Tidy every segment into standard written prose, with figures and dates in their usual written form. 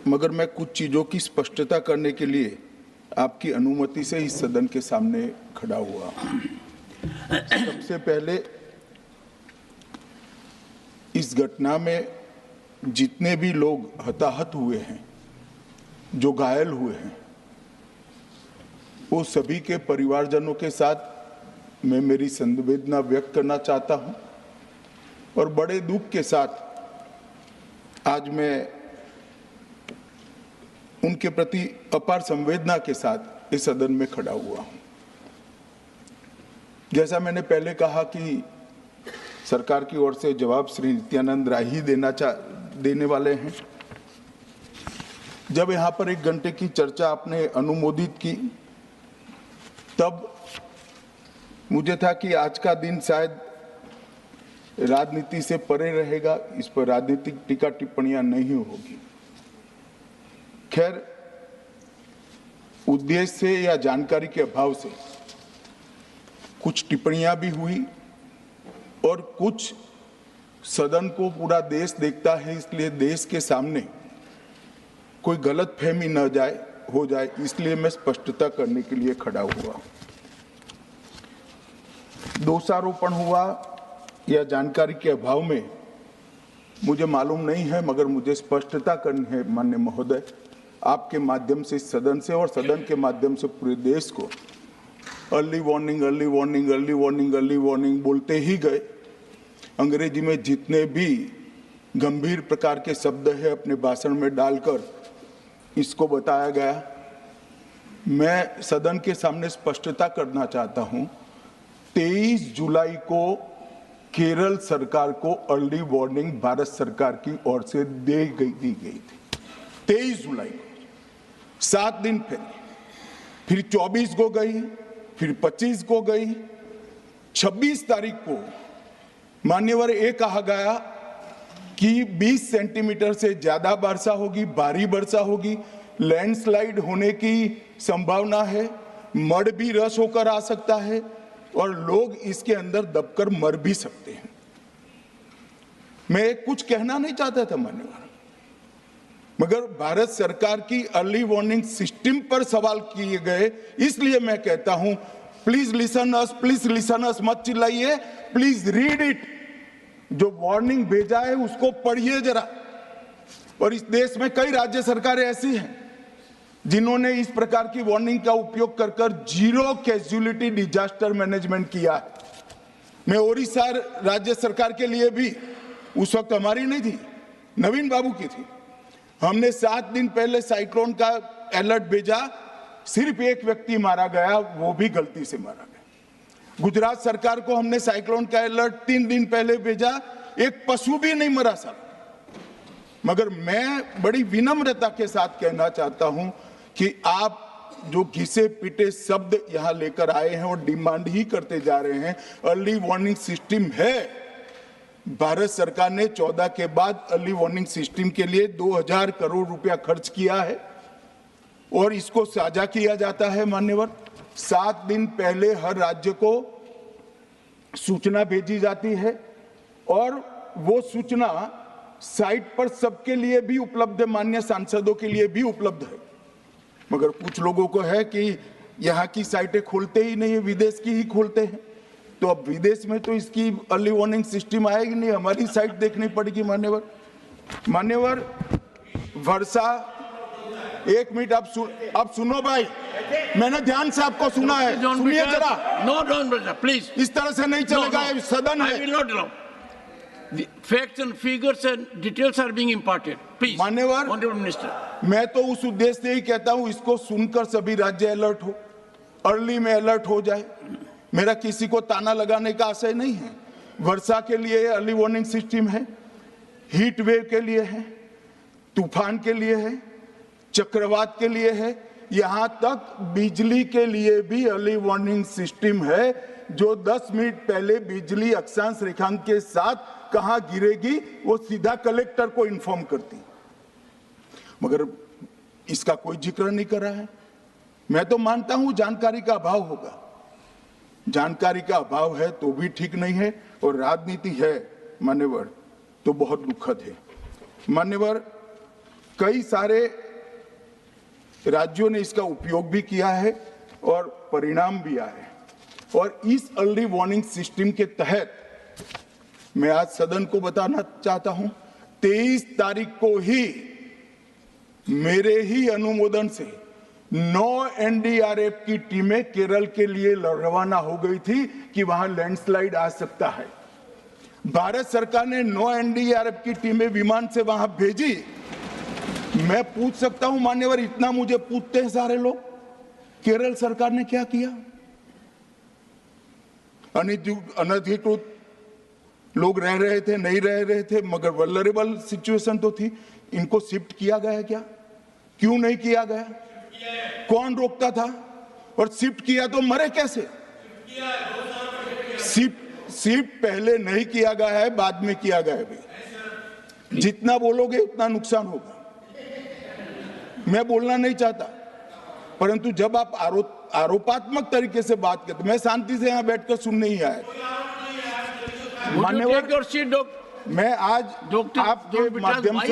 मगर मैं कुछ चीज़ों की स्पष्टता करने के लिए आपकी अनुमति से इस सदन के सामने खड़ा हुआ। सबसे पहले इस घटना में जितने भी लोग हताहत हुए हैं, जो घायल हुए हैं, वो सभी के परिवारजनों के साथ मैं मेरी संवेदना व्यक्त करना चाहता हूं और बड़े दुख के साथ आज मैं उनके प्रति अपार संवेदना के साथ इस सदन में खड़ा हुआ हूं। जैसा मैंने पहले कहा कि सरकार की ओर से जवाब श्री नित्यानंद राय ही देने वाले हैं। जब यहाँ पर 1 घंटे की चर्चा आपने अनुमोदित की, तब मुझे था कि आज का दिन शायद राजनीति से परे रहेगा, इस पर राजनीतिक टीका टिप्पणियां नहीं होगी। खैर, उद्देश्य से या जानकारी के अभाव से कुछ टिप्पणियां भी हुई और कुछ सदन को पूरा देश देखता है, इसलिए देश के सामने कोई गलतफहमी न हो जाए, इसलिए मैं स्पष्टता करने के लिए खड़ा हुआ। दोषारोपण हुआ या जानकारी के अभाव में मुझे मालूम नहीं है, मगर मुझे स्पष्टता करनी है माननीय महोदय, आपके माध्यम से सदन से और सदन के माध्यम से पूरे देश को। Early warning early warning early warning early warning बोलते ही गए। अंग्रेजी में जितने भी गंभीर प्रकार के शब्द है अपने भाषण में डालकर इसको बताया गया। मैं सदन के सामने स्पष्टता करना चाहता हूं, 23 जुलाई को केरल सरकार को अर्ली वार्निंग भारत सरकार की ओर से दी गई थी। 23 जुलाई को, 7 दिन पहले, फिर 24 को गई, फिर 25 को गई, 26 तारीख को मान्यवर ये कहा गया कि 20 सेंटीमीटर से ज्यादा वर्षा होगी, भारी वर्षा होगी, लैंडस्लाइड होने की संभावना है, मड भी रस होकर आ सकता है और लोग इसके अंदर दबकर मर भी सकते हैं। मैं कुछ कहना नहीं चाहता था मान्यवर, मगर भारत सरकार की अर्ली वार्निंग सिस्टम पर सवाल किए गए, इसलिए मैं कहता हूं प्लीज लिसन अस, मत चिल्लाइए, प्लीज रीड इट। जो वार्निंग भेजा है उसको पढ़िए जरा। और इस देश में कई राज्य सरकारें ऐसी हैं जिन्होंने इस प्रकार की वार्निंग का उपयोग कर जीरो कैजुअलिटी डिजास्टर मैनेजमेंट किया है। मैं ओडिशा राज्य सरकार के लिए भी, उस वक्त हमारी नहीं थी, नवीन बाबू की थी, हमने 7 दिन पहले साइक्लोन का अलर्ट भेजा, सिर्फ एक व्यक्ति मारा गया, वो भी गलती से मारा गया। गुजरात सरकार को हमने साइक्लोन का अलर्ट 3 दिन पहले भेजा, एक पशु भी नहीं मरा साहब। मगर मैं बड़ी विनम्रता के साथ कहना चाहता हूं कि आप जो घिसे पिटे शब्द यहां लेकर आए हैं और डिमांड ही करते जा रहे हैं, अर्ली वार्निंग सिस्टम है। भारत सरकार ने 14 के बाद अर्ली वार्निंग सिस्टम के लिए 2000 करोड़ रुपया खर्च किया है और इसको साझा किया जाता है मान्यवर। 7 दिन पहले हर राज्य को सूचना भेजी जाती है और वो सूचना साइट पर सबके लिए भी उपलब्ध है, मान्य सांसदों के लिए भी उपलब्ध है। मगर कुछ लोगों को है कि यहाँ की साइटें खोलते ही नहीं है, विदेश की ही खोलते हैं। तो अब विदेश में तो इसकी अर्ली वार्निंग सिस्टम आएगी नहीं, हमारी साइट देखनी पड़ेगी मान्यवर। वर्षा, 1 मिनट आप सुनो भाई, मैंने ध्यान से आपको सुना है, सुनिए जरा। नो डोंट प्लीज, इस तरह से नहीं चलेगा, सदन है। I will not allow. The facts and figures and details are being imparted. Please, मान्यवर, Honorable Minister. मैं तो उस उद्देश्य से ही कहता हूं इसको सुनकर सभी राज्य अलर्ट हो, अर्ली में अलर्ट हो जाए। मेरा किसी को ताना लगाने का आशय नहीं है। वर्षा के लिए अर्ली वार्निंग सिस्टम है, हीट वेव के लिए है, तूफान के लिए है, चक्रवात के लिए है, यहां तक बिजली के लिए भी अर्ली वार्निंग सिस्टम है, जो 10 मिनट पहले बिजली अक्षांश रेखांक के साथ कहां गिरेगी वो सीधा कलेक्टर को इन्फॉर्म करती, मगर इसका कोई जिक्र नहीं कर रहा है। मैं तो मानता हूं जानकारी का अभाव होगा, जानकारी का अभाव है तो भी ठीक नहीं है, और राजनीति है मान्यवर तो बहुत दुखद है। मान्यवर, कई सारे राज्यों ने इसका उपयोग भी किया है और परिणाम भी आए हैं। और इस अर्ली वार्निंग सिस्टम के तहत मैं आज सदन को बताना चाहता हूं, 23 तारीख को ही मेरे ही अनुमोदन से 9 एनडीआरएफ की टीमें केरल के लिए रवाना हो गई थी कि वहां लैंडस्लाइड आ सकता है। भारत सरकार ने 9 एनडीआरएफ की टीमें विमान से वहां भेजी। मैं पूछ सकता हूं मान्यवर, इतना मुझे पूछते हैं सारे लोग, केरल सरकार ने क्या किया? अनधिकृत लोग रह रहे थे, नहीं रह रहे थे, मगर वल्नरेबल सिचुएशन तो थी। इनको शिफ्ट किया गया क्या? क्यों नहीं किया गया? कौन रोकता था? और शिफ्ट किया तो मरे कैसे? शिफ्ट पहले नहीं किया गया है, बाद में किया गया है। जितना बोलोगे उतना नुकसान होगा। मैं बोलना नहीं चाहता, परंतु जब आप आरोपात्मक तरीके से बात करते, मैं शांति से यहां बैठकर सुनने ही आया। मान्यवर, मैं आज आपके माध्यम से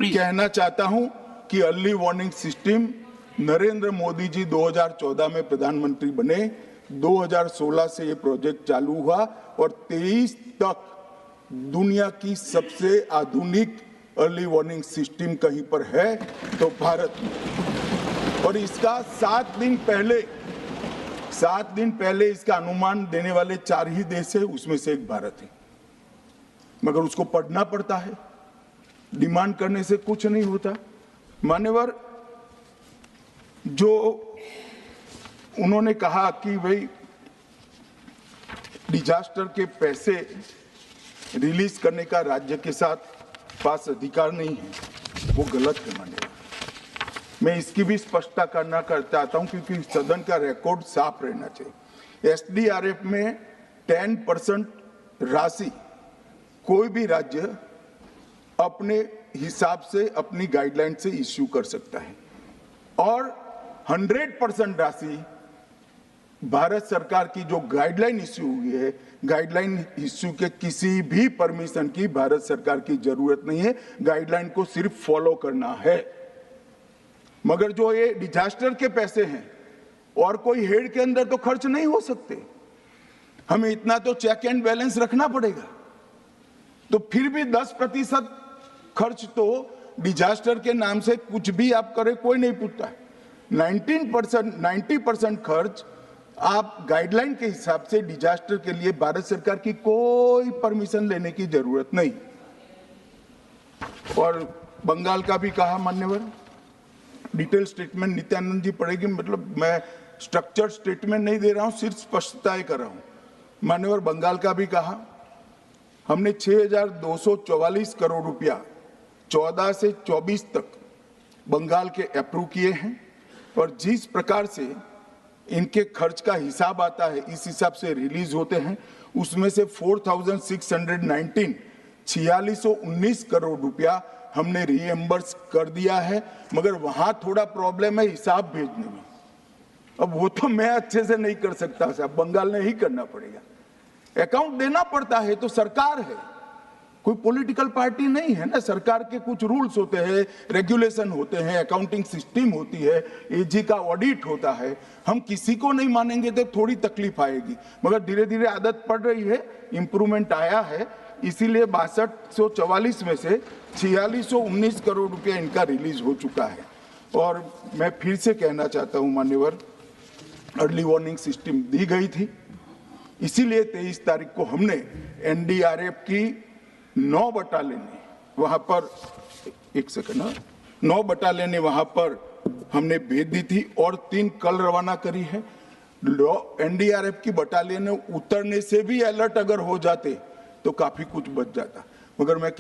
कहना चाहता हूं कि early warning system Narendra Modi ji 2014 में प्रधानमंत्री बने, 2016 से ये प्रोजेक्ट चालू हुआ और 23 तक दुनिया की सबसे आधुनिक अर्ली वार्निंग सिस्टम कहीं पर है तो भारत में। और इसका 7 दिन पहले इसका अनुमान देने वाले 4 ही देश है, उसमें से एक भारत है। मगर उसको पढ़ना पड़ता है, डिमांड करने से कुछ नहीं होता। मान्यवर, जो उन्होंने कहा कि भाई डिजास्टर के पैसे रिलीज करने का राज्य के साथ पास अधिकार नहीं है, वो गलत है। मान्यवर, मैं इसकी भी स्पष्टता करना चाहता हूं क्योंकि सदन का रिकॉर्ड साफ रहना चाहिए। एसडीआरएफ में 10% राशि कोई भी राज्य अपने हिसाब से अपनी गाइडलाइन से इश्यू कर सकता है और 100% राशि भारत सरकार की जो गाइडलाइन इश्यू हुई है, गाइडलाइन इश्यू के किसी भी परमिशन की भारत सरकार की जरूरत नहीं है, गाइडलाइन को सिर्फ फॉलो करना है। मगर जो ये डिजास्टर के पैसे हैं और कोई हेड के अंदर तो खर्च नहीं हो सकते, हमें इतना तो चेक एंड बैलेंस रखना पड़ेगा। तो फिर भी 10% खर्च तो डिजास्टर के नाम से कुछ भी आप करें कोई नहीं पूछता है। 90% खर्च आप गाइडलाइन के हिसाब से डिजास्टर के लिए भारत सरकार की कोई परमिशन लेने की जरूरत नहीं। और बंगाल का भी कहा मान्यवर, डिटेल स्टेटमेंट नित्यानंद जी पढ़ेगी, मतलब मैं स्ट्रक्चर्ड स्टेटमेंट नहीं दे रहा हूं, सिर्फ स्पष्टताएं कर रहा हूं। मान्यवर, बंगाल का भी कहा, हमने 6,244 करोड़ रुपया 14 से 24 तक बंगाल के अप्रूव किए हैं और जिस प्रकार से इनके खर्च का हिसाब आता है इस हिसाब से रिलीज होते हैं। उसमें से 4,619 4619 करोड़ रुपया हमने रीएम्बर्स कर दिया है, मगर वहां थोड़ा प्रॉब्लम है हिसाब भेजने में। अब वो तो मैं अच्छे से नहीं कर सकता साहब, बंगाल ने ही करना पड़ेगा। अकाउंट देना पड़ता है तो सरकार है, कोई पॉलिटिकल पार्टी नहीं है ना। सरकार के कुछ रूल्स होते हैं, रेगुलेशन होते हैं, अकाउंटिंग सिस्टम होती है, एजी का ऑडिट होता है। हम किसी को नहीं मानेंगे तो थोड़ी तकलीफ आएगी, मगर धीरे धीरे आदत पड़ रही है, इंप्रूवमेंट आया है। इसीलिए 6244 में से 4619 करोड़ रुपया इनका रिलीज हो चुका है। और मैं फिर से कहना चाहता हूं मान्यवर, अर्ली वार्निंग सिस्टम दी गई थी, इसीलिए 23 तारीख को हमने एनडीआरएफ की 9 बटालियन वहां पर 9 बटालियन वहां पर हमने भेज दी थी और 3 कल रवाना करी है। एनडीआरएफ की बटालियन उतरने से भी अलर्ट अगर हो जाते तो काफी कुछ बच जाता, मगर मैं